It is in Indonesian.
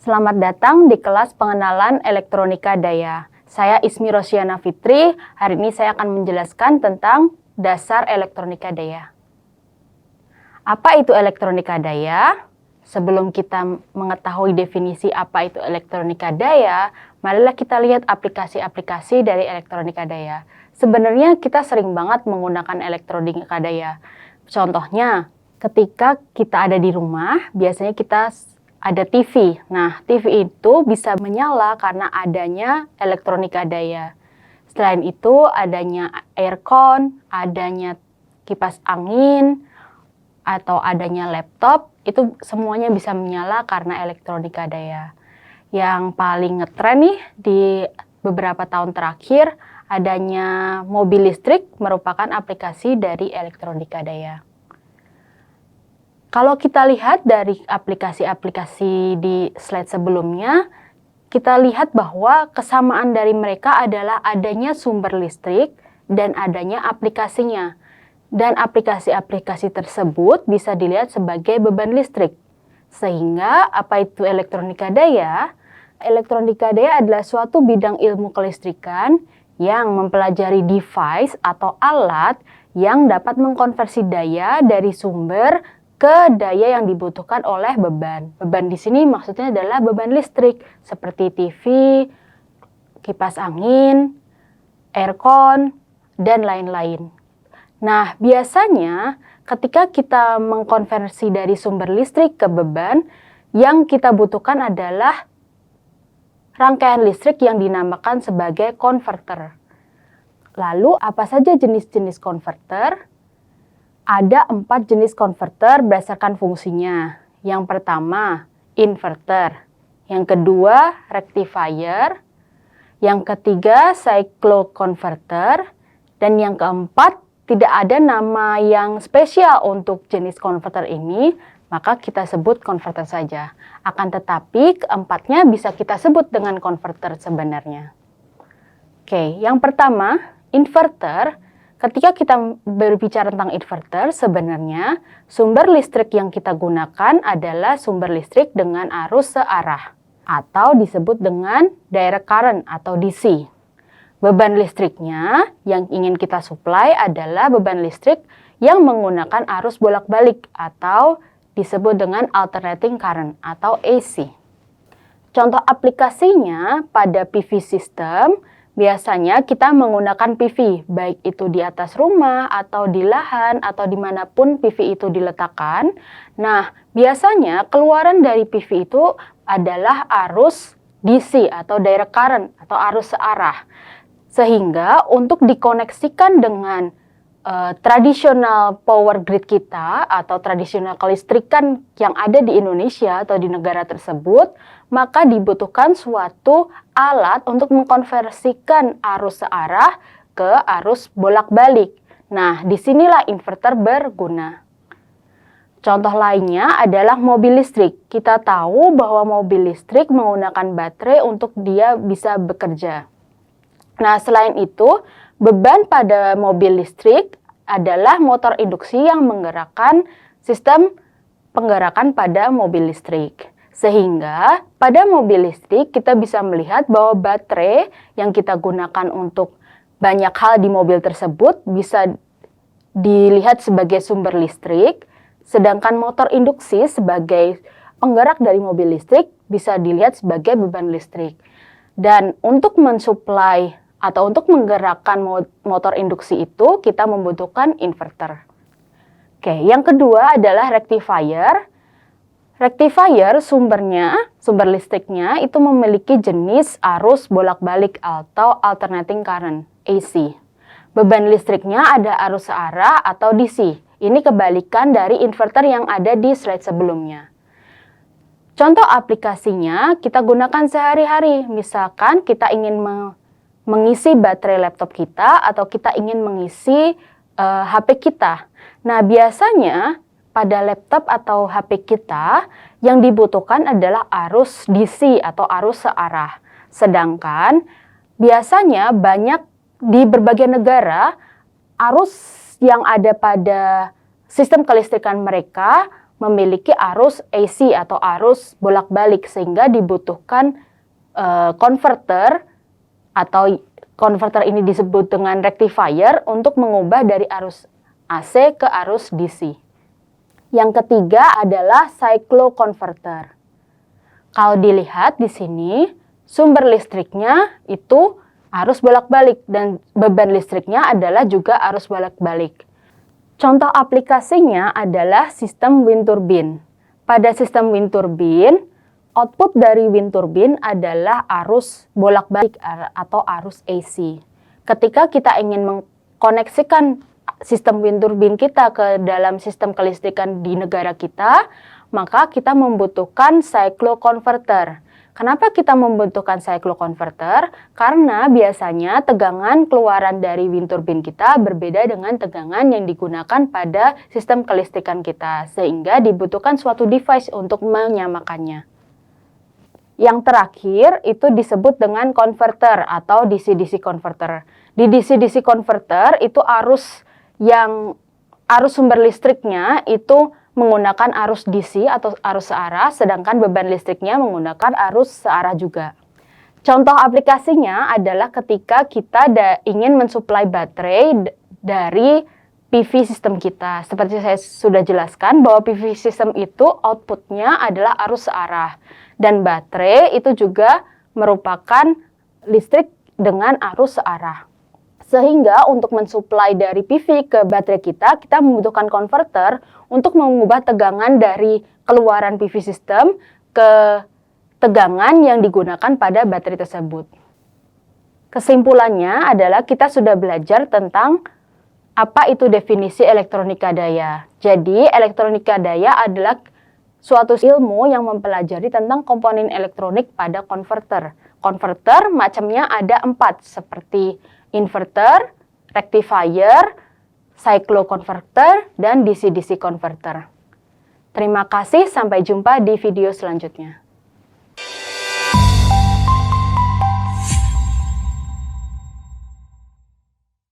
Selamat datang di kelas pengenalan elektronika daya. Saya Ismi Rosyana Fitri. Hari ini saya akan menjelaskan tentang dasar elektronika daya. Apa itu elektronika daya? Sebelum kita mengetahui definisi apa itu elektronika daya, marilah kita lihat aplikasi-aplikasi dari elektronika daya. Sebenarnya kita sering banget menggunakan elektronika daya. Contohnya, ketika kita ada di rumah, biasanya kita ada TV. Nah, TV itu bisa menyala karena adanya elektronika daya. Selain itu, adanya aircon, adanya kipas angin, atau adanya laptop, itu semuanya bisa menyala karena elektronika daya. Yang paling ngetren nih di beberapa tahun terakhir, adanya mobil listrik merupakan aplikasi dari elektronika daya. Kalau kita lihat dari aplikasi-aplikasi di slide sebelumnya, kita lihat bahwa kesamaan dari mereka adalah adanya sumber listrik dan adanya aplikasinya. Dan aplikasi-aplikasi tersebut bisa dilihat sebagai beban listrik. Sehingga apa itu elektronika daya? Elektronika daya adalah suatu bidang ilmu kelistrikan yang mempelajari device atau alat yang dapat mengkonversi daya dari sumber ke daya yang dibutuhkan oleh beban. Beban di sini maksudnya adalah beban listrik seperti TV, kipas angin, aircon, dan lain-lain. Nah, biasanya ketika kita mengkonversi dari sumber listrik ke beban, yang kita butuhkan adalah rangkaian listrik yang dinamakan sebagai konverter. Lalu, apa saja jenis-jenis konverter? Ada 4 jenis konverter berdasarkan fungsinya. Yang pertama, inverter. Yang kedua, rectifier. Yang ketiga, cycloconverter. Dan yang keempat, tidak ada nama yang spesial untuk jenis konverter ini, maka kita sebut konverter saja. Akan tetapi, keempatnya bisa kita sebut dengan konverter sebenarnya. Oke, yang pertama, inverter. Ketika kita berbicara tentang inverter, sebenarnya sumber listrik yang kita gunakan adalah sumber listrik dengan arus searah atau disebut dengan direct current atau DC. Beban listriknya yang ingin kita supply adalah beban listrik yang menggunakan arus bolak-balik atau disebut dengan alternating current atau AC. Contoh aplikasinya pada PV system, biasanya kita menggunakan PV, baik itu di atas rumah, atau di lahan, atau dimanapun PV itu diletakkan. Nah, biasanya keluaran dari PV itu adalah arus DC atau direct current atau arus searah. Sehingga untuk dikoneksikan dengan tradisional power grid kita atau tradisional kelistrikan yang ada di Indonesia atau di negara tersebut, maka dibutuhkan suatu alat untuk mengkonversikan arus searah ke arus bolak-balik. Nah, disinilah inverter berguna. Contoh lainnya adalah mobil listrik. Kita tahu bahwa mobil listrik menggunakan baterai untuk dia bisa bekerja. Nah, selain itu, beban pada mobil listrik adalah motor induksi yang menggerakkan sistem penggerakan pada mobil listrik. Sehingga pada mobil listrik kita bisa melihat bahwa baterai yang kita gunakan untuk banyak hal di mobil tersebut bisa dilihat sebagai sumber listrik, sedangkan motor induksi sebagai penggerak dari mobil listrik bisa dilihat sebagai beban listrik. Dan untuk mensuplai atau untuk menggerakkan motor induksi itu, kita membutuhkan inverter. Oke, yang kedua adalah rectifier. Rectifier sumber listriknya itu memiliki jenis arus bolak-balik atau alternating current, AC. Beban listriknya ada arus searah atau DC. Ini kebalikan dari inverter yang ada di slide sebelumnya. Contoh aplikasinya kita gunakan sehari-hari. Misalkan kita ingin mengisi baterai laptop kita atau kita ingin mengisi HP kita. Nah, biasanya pada laptop atau HP kita yang dibutuhkan adalah arus DC atau arus searah. Sedangkan biasanya banyak di berbagai negara arus yang ada pada sistem kelistrikan mereka memiliki arus AC atau arus bolak-balik, sehingga dibutuhkan konverter, atau konverter ini disebut dengan rectifier untuk mengubah dari arus AC ke arus DC. Yang ketiga adalah cycloconverter. Kalau dilihat di sini, sumber listriknya itu arus bolak-balik dan beban listriknya adalah juga arus bolak-balik. Contoh aplikasinya adalah sistem wind turbine. Pada sistem wind turbine, output dari wind turbine adalah arus bolak-balik atau arus AC. Ketika kita ingin mengkoneksikan sistem wind turbine kita ke dalam sistem kelistrikan di negara kita, maka kita membutuhkan cycloconverter. Kenapa kita membutuhkan cycloconverter? Karena biasanya tegangan keluaran dari wind turbine kita berbeda dengan tegangan yang digunakan pada sistem kelistrikan kita, sehingga dibutuhkan suatu device untuk menyamakannya. Yang terakhir itu disebut dengan converter atau DC-DC converter. Di DC-DC converter itu arus sumber listriknya itu menggunakan arus DC atau arus searah, sedangkan beban listriknya menggunakan arus searah juga. Contoh aplikasinya adalah ketika kita ingin mensuplai baterai dari PV sistem kita. Seperti saya sudah jelaskan bahwa PV sistem itu outputnya adalah arus searah, dan baterai itu juga merupakan listrik dengan arus searah. Sehingga untuk mensuplai dari PV ke baterai kita membutuhkan konverter untuk mengubah tegangan dari keluaran PV system ke tegangan yang digunakan pada baterai tersebut. Kesimpulannya adalah kita sudah belajar tentang apa itu definisi elektronika daya. Jadi, elektronika daya adalah suatu ilmu yang mempelajari tentang komponen elektronik pada konverter. Konverter macamnya ada 4, seperti inverter, rectifier, cycloconverter, dan DC-DC converter. Terima kasih, sampai jumpa di video selanjutnya.